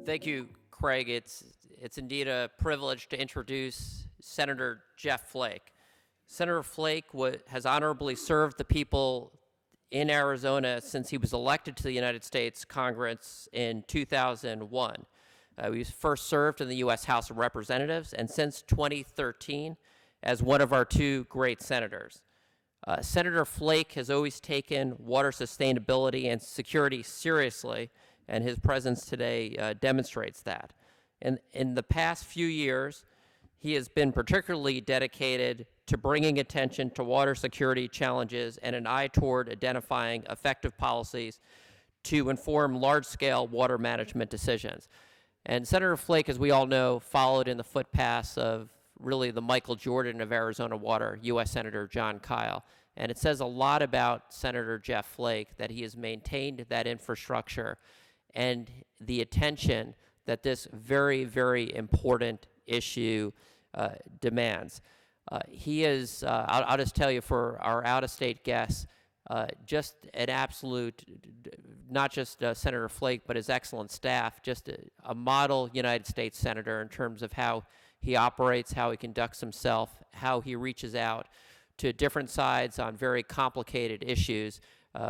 Thank you, Craig. It's indeed a privilege to introduce Senator Jeff Flake. Senator Flake has honorably served the people in Arizona since he was elected to the United States Congress in 2001. He first served in the U.S. House of Representatives, and since 2013 as one of our two great senators. Senator Flake has always taken water sustainability and security seriously, and his presence today demonstrates that. In the past few years, he has been particularly dedicated to bringing attention to water security challenges and an eye toward identifying effective policies to inform large-scale water management decisions. And Senator Flake, as we all know, followed in the footpaths of really the Michael Jordan of Arizona water, U.S. Senator John Kyle. And it says a lot about Senator Jeff Flake that he has maintained that infrastructure and the attention that this very, very important issue demands. He is, I'll just tell you for our out-of-state guests, just an absolute, not just Senator Flake, but his excellent staff, just a model United States Senator in terms of how he operates, how he conducts himself, how he reaches out to different sides on very complicated issues.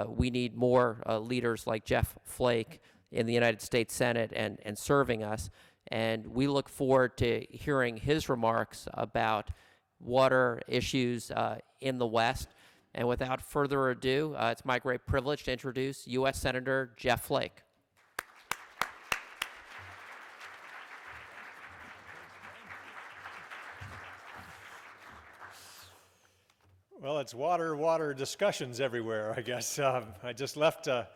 We need more leaders like Jeff Flake in the United States Senate and serving us. And we look forward to hearing his remarks about water issues in the West. And without further ado, it's my great privilege to introduce U.S. Senator Jeff Flake. Well, it's water discussions everywhere, I guess. I just left a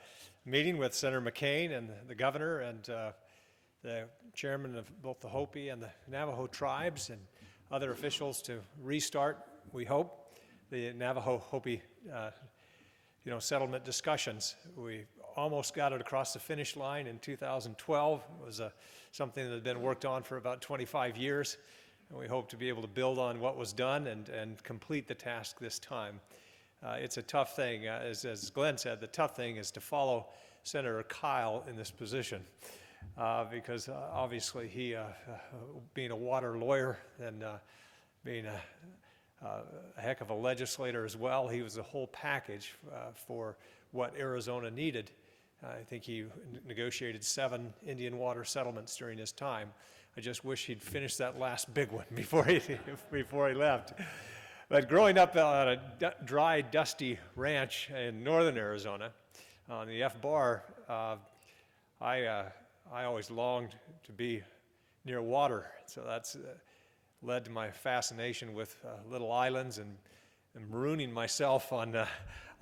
meeting with Senator McCain and the governor and the chairman of both the Hopi and the Navajo tribes and other officials to restart, we hope, the Navajo-Hopi settlement discussions. We almost got it across the finish line in 2012. It was something that had been worked on for about 25 years. And we hope to be able to build on what was done and complete the task this time. It's a tough thing. As Glenn said, the tough thing is to follow Senator Kyle in this position because obviously he, being a water lawyer and being a heck of a legislator as well, he was the whole package for what Arizona needed. I think he negotiated 7 Indian water settlements during his time. I just wish he'd finished that last big one before he left. But growing up on a dry, dusty ranch in northern Arizona, on the F-Bar, I always longed to be near water. So that's led to my fascination with little islands and marooning myself on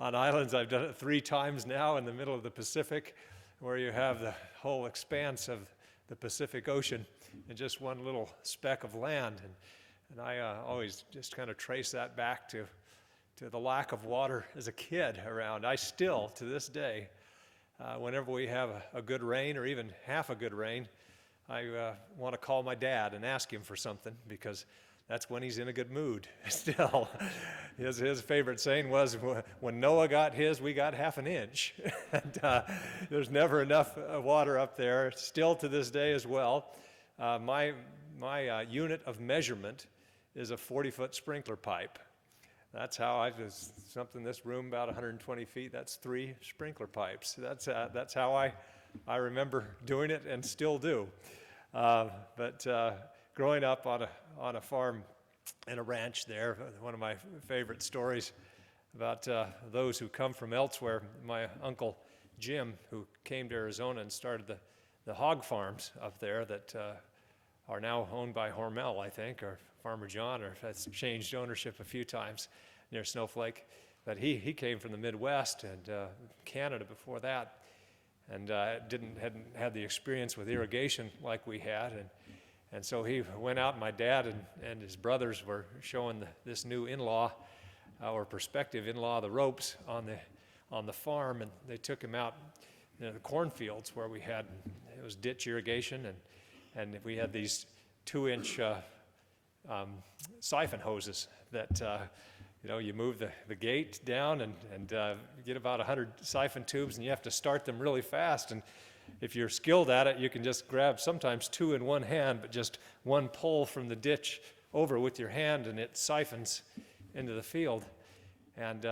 islands. I've done it 3 times now in the middle of the Pacific, where you have the whole expanse of the Pacific Ocean and just one little speck of land. And I always just kind of trace that back to the lack of water as a kid around. I still, to this day, whenever we have a good rain or even half a good rain, I want to call my dad and ask him for something because that's when he's in a good mood still. His favorite saying was, when Noah got his, we got half an inch. And there's never enough water up there, still to this day as well. My unit of measurement is a 40-foot sprinkler pipe. That's how something in this room about 120 feet, that's 3 sprinkler pipes. That's how I remember doing it and still do. But growing up on a farm and a ranch there, one of my favorite stories about those who come from elsewhere, my uncle Jim, who came to Arizona and started the hog farms up there that are now owned by Hormel, I think, or Farmer John, or that's changed ownership a few times near Snowflake. But he came from the Midwest and Canada before that, and hadn't had the experience with irrigation like we had, And so he went out, and my dad and his brothers were showing this new in-law, or prospective in-law, the ropes on the farm, and they took him out the cornfields where it was ditch irrigation, and we had these 2-inch siphon hoses that you move the gate down and get about 100 siphon tubes, and you have to start them really fast. And if you're skilled at it, you can just grab sometimes 2 in one hand, but just one pull from the ditch over with your hand, and it siphons into the field. And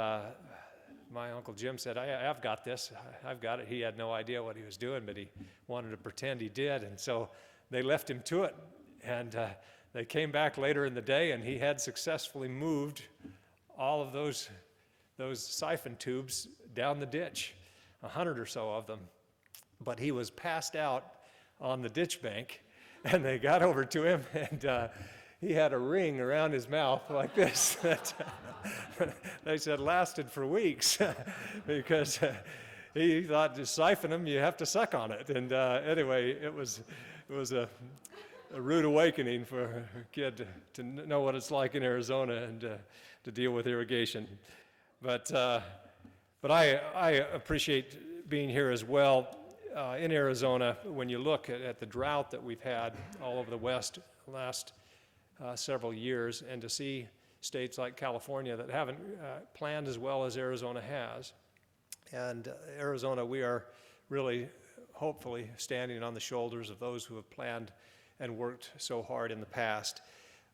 my Uncle Jim said, I've got this, I've got it. He had no idea what he was doing, but he wanted to pretend he did. And so they left him to it. And they came back later in the day, and he had successfully moved all of those siphon tubes down the ditch, 100 or so of them. But he was passed out on the ditch bank, and they got over to him, and he had a ring around his mouth like this that they said lasted for weeks because he thought to siphon them, you have to suck on it. And anyway, it was a rude awakening for a kid to know what it's like in Arizona and to deal with irrigation. But I appreciate being here as well. In Arizona, when you look at the drought that we've had all over the West the last several years, and to see states like California that haven't planned as well as Arizona has. And Arizona, we are really, hopefully, standing on the shoulders of those who have planned and worked so hard in the past.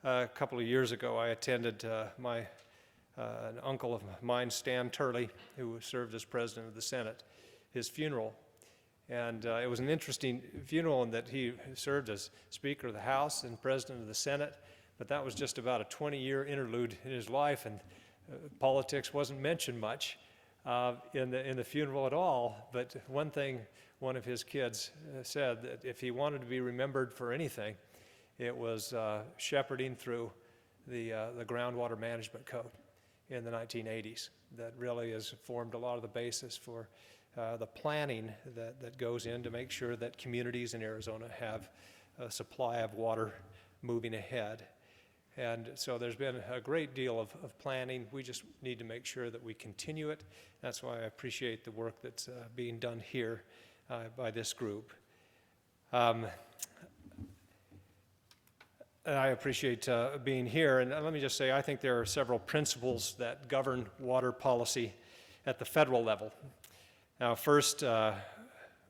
A couple of years ago, I attended an uncle of mine, Stan Turley, who served as president of the Senate, his funeral. And it was an interesting funeral in that he served as Speaker of the House and President of the Senate, but that was just about a 20-year interlude in his life, and politics wasn't mentioned much in the funeral at all. But one thing one of his kids said, that if he wanted to be remembered for anything, it was shepherding through the groundwater management code in the 1980s. That really has formed a lot of the basis for the planning that goes in to make sure that communities in Arizona have a supply of water moving ahead. And so there's been a great deal of planning. We just need to make sure that we continue it. That's why I appreciate the work that's being done here by this group. And I appreciate being here. And let me just say, I think there are several principles that govern water policy at the federal level. Now, first,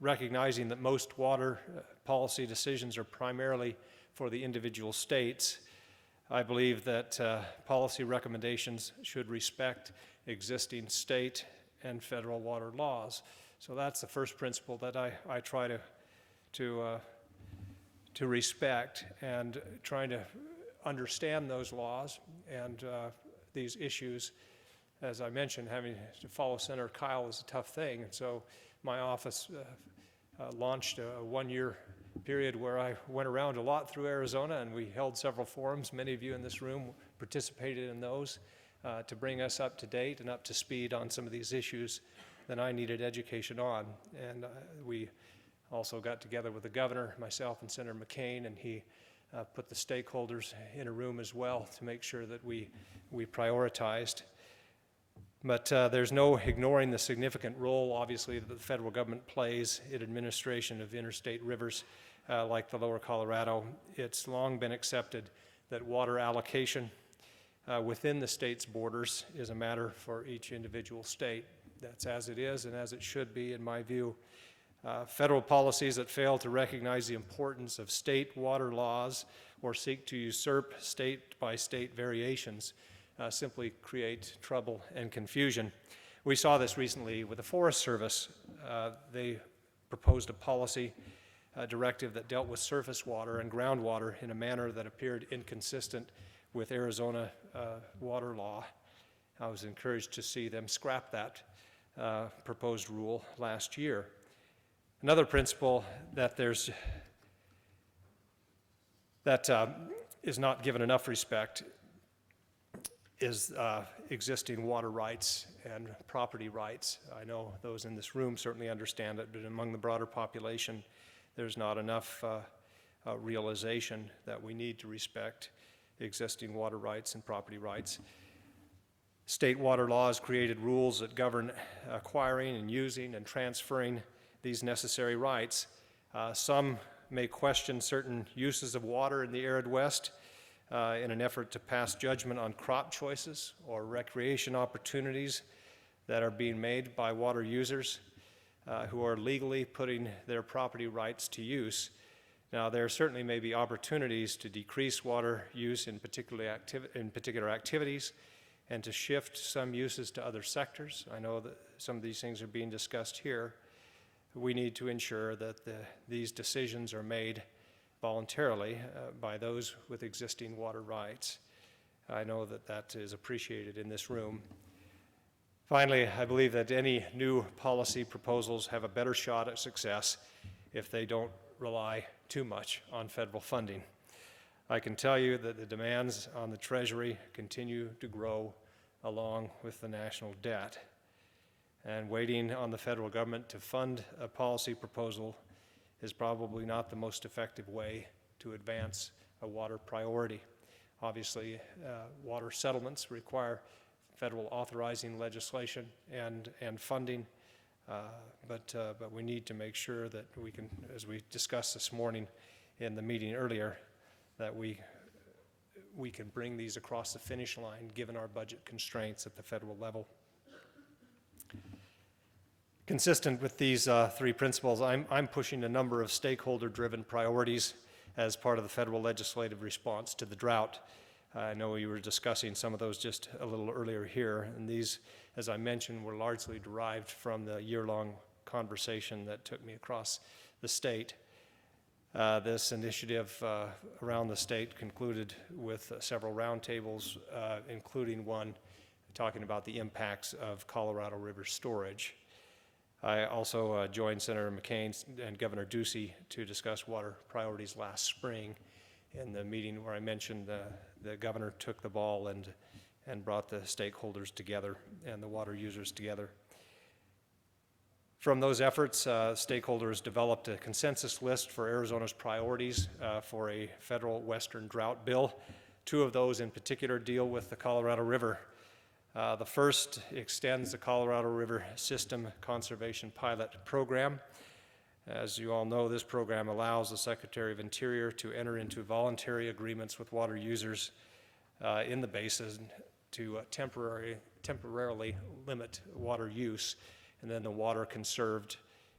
recognizing that most water policy decisions are primarily for the individual states, I believe that policy recommendations should respect existing state and federal water laws. So that's the first principle that I try to respect, and trying to understand those laws and these issues. As I mentioned, having to follow Senator Kyle is a tough thing, and so my office launched a one-year period where I went around a lot through Arizona, and we held several forums. Many of you in this room participated in those to bring us up to date and up to speed on some of these issues that I needed education on. And we also got together with the governor, myself and Senator McCain, and he put the stakeholders in a room as well to make sure that we prioritized. But there's no ignoring the significant role, obviously, that the federal government plays in administration of interstate rivers like the Lower Colorado. It's long been accepted that water allocation within the state's borders is a matter for each individual state. That's as it is and as it should be, in my view. Federal policies that fail to recognize the importance of state water laws or seek to usurp state-by-state variations simply create trouble and confusion. We saw this recently with the Forest Service. They proposed a policy directive that dealt with surface water and groundwater in a manner that appeared inconsistent with Arizona water law. I was encouraged to see them scrap that proposed rule last year. Another principle that is not given enough respect is existing water rights and property rights. I know those in this room certainly understand it, but among the broader population, there's not enough realization that we need to respect existing water rights and property rights. State water laws created rules that govern acquiring and using and transferring these necessary rights. Some may question certain uses of water in the arid West in an effort to pass judgment on crop choices or recreation opportunities that are being made by water users who are legally putting their property rights to use. Now, there certainly may be opportunities to decrease water use in particular activities and to shift some uses to other sectors. I know that some of these things are being discussed here. We need to ensure that these decisions are made voluntarily by those with existing water rights. I know that that is appreciated in this room. Finally, I believe that any new policy proposals have a better shot at success if they don't rely too much on federal funding. I can tell you that the demands on the Treasury continue to grow along with the national debt. And waiting on the federal government to fund a policy proposal is probably not the most effective way to advance a water priority. Obviously, water settlements require federal authorizing legislation and funding, but we need to make sure that we can, as we discussed this morning in the meeting earlier, that we can bring these across the finish line given our budget constraints at the federal level. Consistent with these three principles, I'm pushing a number of stakeholder-driven priorities as part of the federal legislative response to the drought. I know we were discussing some of those just a little earlier here, and these, as I mentioned, were largely derived from the year-long conversation that took me across the state. This initiative around the state concluded with several roundtables, including one talking about the impacts of Colorado River storage. I also joined Senator McCain and Governor Ducey to discuss water priorities last spring in the meeting where I mentioned the governor took the ball and brought the stakeholders together and the water users together. From those efforts, stakeholders developed a consensus list for Arizona's priorities for a federal Western drought bill. Two of those in particular deal with the Colorado River. The first extends the Colorado River System Conservation Pilot Program. As you all know, this program allows the Secretary of Interior to enter into voluntary agreements with water users in the basin to temporarily limit water use, and then the water conserved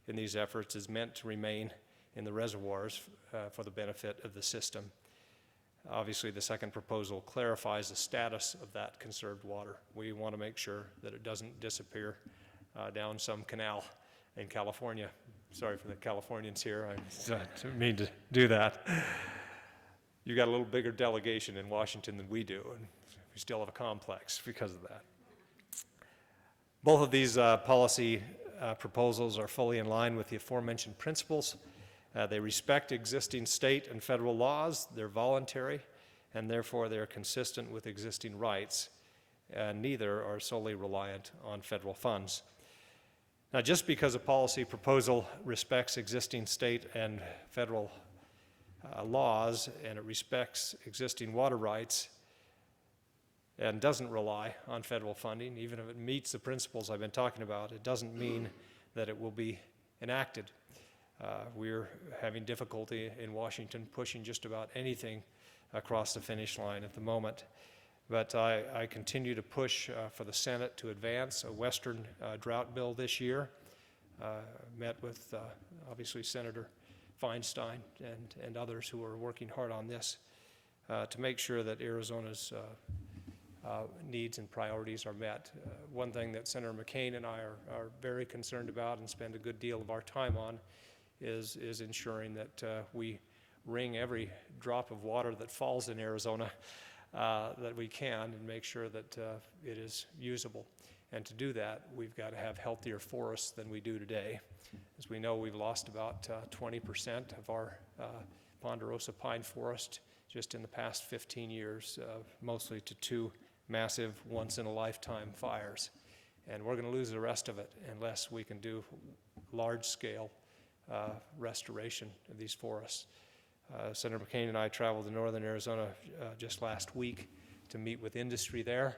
in these efforts is meant to remain in the reservoirs for the benefit of the system. Obviously, the second proposal clarifies the status of that conserved water. We want to make sure that it doesn't disappear down some canal in California. Sorry for the Californians here, I didn't mean to do that. You got a little bigger delegation in Washington than we do, and we still have a complex because of that. Both of these policy proposals are fully in line with the aforementioned principles. They respect existing state and federal laws, they're voluntary, and therefore they're consistent with existing rights, and neither are solely reliant on federal funds. Now, just because a policy proposal respects existing state and federal laws, and it respects existing water rights, and doesn't rely on federal funding, even if it meets the principles I've been talking about, it doesn't mean that it will be enacted. We're having difficulty in Washington pushing just about anything across the finish line at the moment. But I continue to push for the Senate to advance a Western drought bill this year. Met with, obviously, Senator Feinstein and others who are working hard on this to make sure that Arizona's needs and priorities are met. One thing that Senator McCain and I are very concerned about and spend a good deal of our time on is ensuring that we wring every drop of water that falls in Arizona that we can and make sure that it is usable. And to do that, we've got to have healthier forests than we do today. As we know, we've lost about 20% of our ponderosa pine forest just in the past 15 years, mostly to two massive once-in-a-lifetime fires. And we're going to lose the rest of it unless we can do large-scale restoration of these forests. Senator McCain and I traveled to northern Arizona just last week to meet with industry there.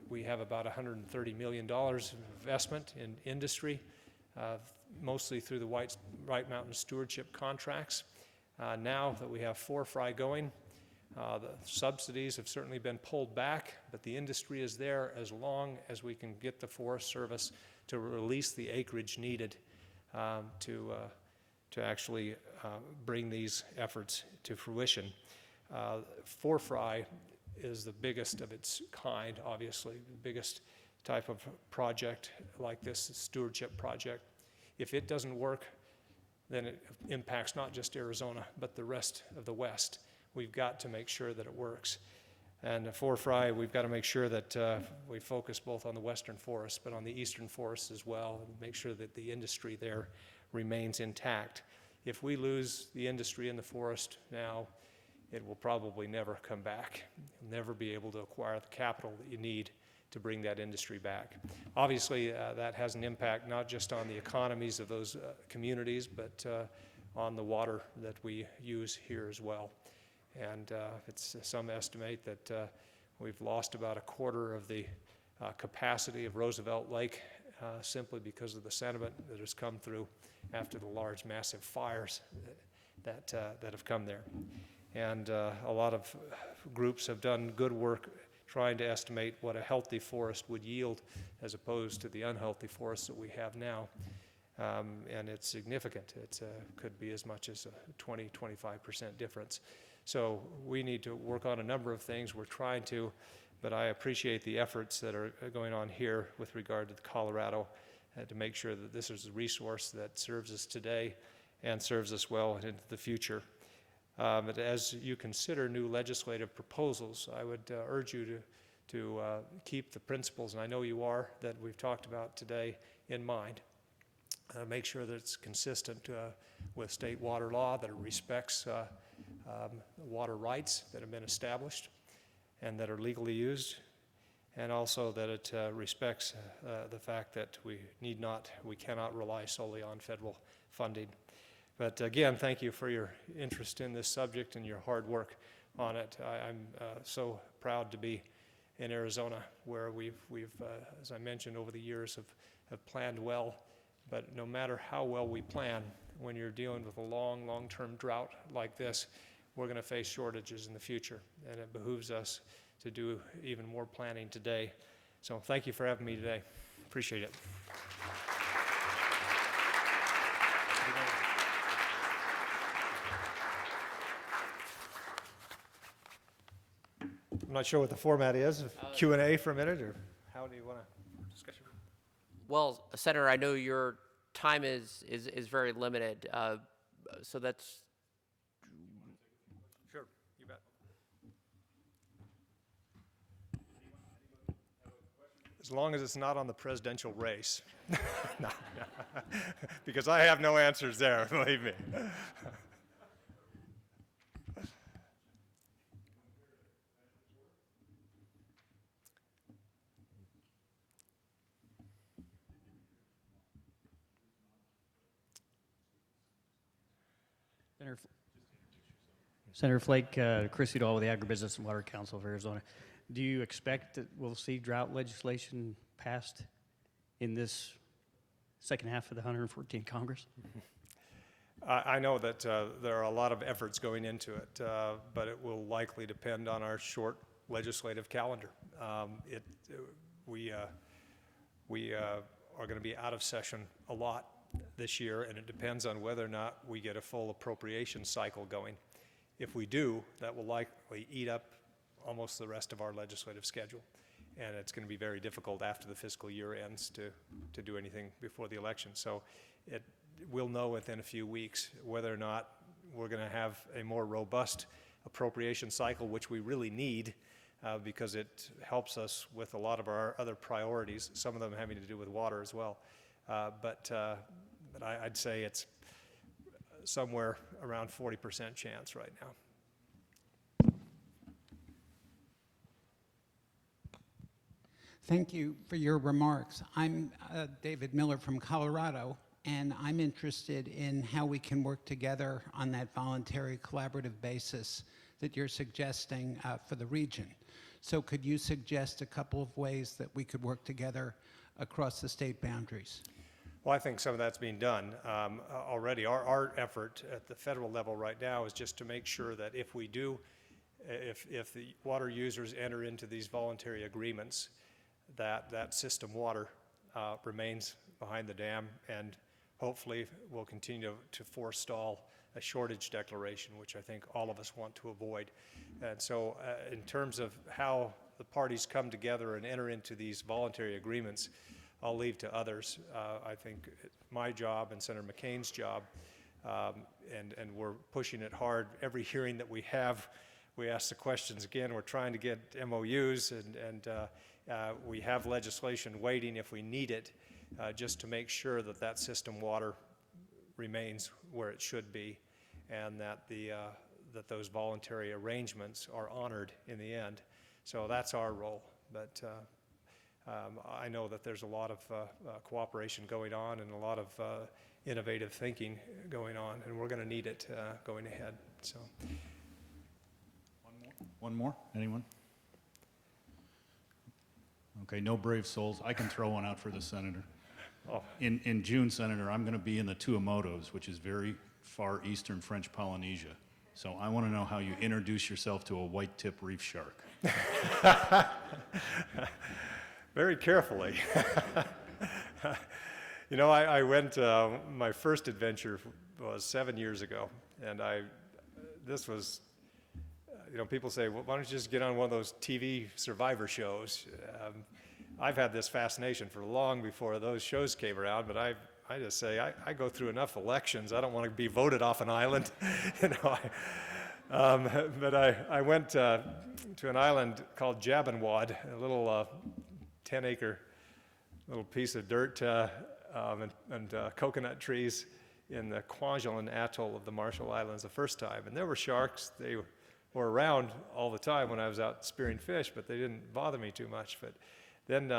We have about $130 million of investment in industry, mostly through the White Mountain Stewardship contracts. Now that we have Fry going, the subsidies have certainly been pulled back, but the industry is there as long as we can get the Forest Service to release the acreage needed to actually bring these efforts to fruition. Fry is the biggest of its kind, obviously, the biggest type of project like this, stewardship project. If it doesn't work, then it impacts not just Arizona, but the rest of the West. We've got to make sure that it works. And for Fry, we've got to make sure that we focus both on the western forests, but on the eastern forests as well, and make sure that the industry there remains intact. If we lose the industry in the forest now, it will probably never come back. You'll never be able to acquire the capital that you need to bring that industry back. Obviously, that has an impact not just on the economies of those communities, but on the water that we use here as well. And it's some estimate that we've lost about a quarter of the capacity of Roosevelt Lake simply because of the sediment that has come through after the large, massive fires that have come there. And a lot of groups have done good work trying to estimate what a healthy forest would yield as opposed to the unhealthy forests that we have now. And it's significant. It could be as much as a 20–25% difference. So we need to work on a number of things. We're trying to, but I appreciate the efforts that are going on here with regard to Colorado to make sure that this is a resource that serves us today and serves us well into the future. But as you consider new legislative proposals, I would urge you to keep the principles, and I know you are, that we've talked about today in mind. Make sure that it's consistent with state water law, that it respects water rights that have been established and that are legally used, and also that it respects the fact that we cannot rely solely on federal funding. But again, thank you for your interest in this subject and your hard work on it. I'm so proud to be in Arizona, where we've as I mentioned, over the years have planned well. But no matter how well we plan, when you're dealing with a long-term drought like this, we're going to face shortages in the future, and it behooves us to do even more planning today. So thank you for having me today. Appreciate it. I'm not sure what the format is, Q&A for a minute, or how do you want to discuss it? Well, Senator, I know your time is very limited, so that's... Sure, you bet. As long as it's not on the presidential race. No. Because I have no answers there, believe me. Senator Flake, Chris Udall with the Agribusiness and Water Council of Arizona. Do you expect that we'll see drought legislation passed in this second half of the 114th Congress? I know that there are a lot of efforts going into it, but it will likely depend on our short legislative calendar. We are going to be out of session a lot this year, and it depends on whether or not we get a full appropriation cycle going. If we do, that will likely eat up almost the rest of our legislative schedule, and it's going to be very difficult after the fiscal year ends to do anything before the election. So we'll know within a few weeks whether or not we're going to have a more robust appropriation cycle, which we really need because it helps us with a lot of our other priorities, some of them having to do with water as well. But I'd say it's somewhere around 40% chance right now. Thank you for your remarks. I'm David Miller from Colorado, and I'm interested in how we can work together on that voluntary collaborative basis that you're suggesting for the region. So could you suggest a couple of ways that we could work together across the state boundaries? Well, I think some of that's being done already. Our effort at the federal level right now is just to make sure that if we do, if the water users enter into these voluntary agreements, that system water remains behind the dam, and hopefully will continue to forestall a shortage declaration, which I think all of us want to avoid. And so in terms of how the parties come together and enter into these voluntary agreements, I'll leave to others. I think my job and Senator McCain's job, and we're pushing it hard. Every hearing that we have, we ask the questions again. We're trying to get MOUs, and we have legislation waiting if we need it, just to make sure that that system water remains where it should be, and that that those voluntary arrangements are honored in the end. So that's our role. But I know that there's a lot of cooperation going on and a lot of innovative thinking going on, and we're going to need it going ahead. So. One more? Anyone? Okay, no brave souls. I can throw one out for the senator. Oh. In June, Senator, I'm going to be in the Tuamotus, which is very far eastern French Polynesia. So I want to know how you introduce yourself to a white-tip reef shark. Very carefully. You know, I went, my first adventure was 7 years ago, and this was, you know, people say, well, why don't you just get on one of those TV survivor shows? I've had this fascination for long before those shows came around, but I just say, I go through enough elections. I don't want to be voted off an island. You know, but I went to an island called Jabinwad, a little 10-acre little piece of dirt and coconut trees in the Kwajalein Atoll of the Marshall Islands the first time. And there were sharks. They were around all the time when I was out spearing fish, but they didn't bother me too much. But then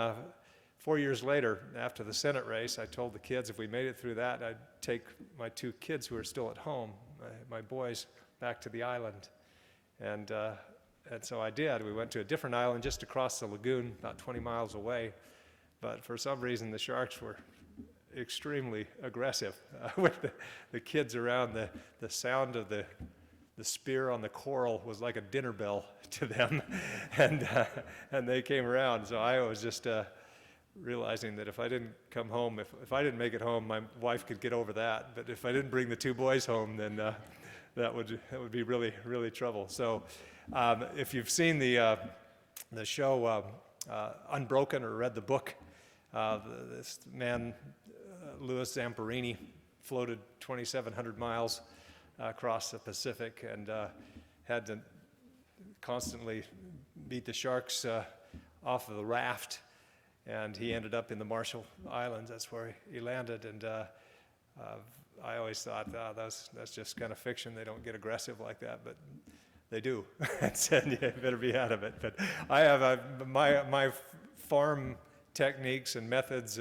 4 years later, after the Senate race, I told the kids if we made it through that, I'd take my 2 kids who are still at home, my boys, back to the island. And so I did. We went to a different island just across the lagoon, about 20 miles away. But for some reason, the sharks were extremely aggressive with the kids around. The sound of the spear on the coral was like a dinner bell to them, and they came around. So I was just realizing that if I didn't come home, if I didn't make it home, my wife could get over that. But if I didn't bring the 2 boys home, then that would be really, really trouble. So if you've seen the show Unbroken or read the book, this man, Louis Zamperini, floated 2,700 miles across the Pacific and had to constantly beat the sharks off of the raft, and he ended up in the Marshall Islands. That's where he landed, and I always thought that's just kind of fiction. They don't get aggressive like that, but they do. And said, yeah, you better be out of it. But I have my farm techniques and methods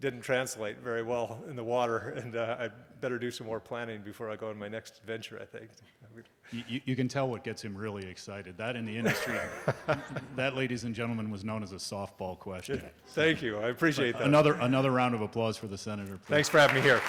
didn't translate very well in the water, and I better do some more planning before I go on my next adventure, I think. You can tell what gets him really excited. That in the industry, that, ladies and gentlemen, was known as a softball question. Thank you. I appreciate that. Another round of applause for the senator, please. Thanks for having me here.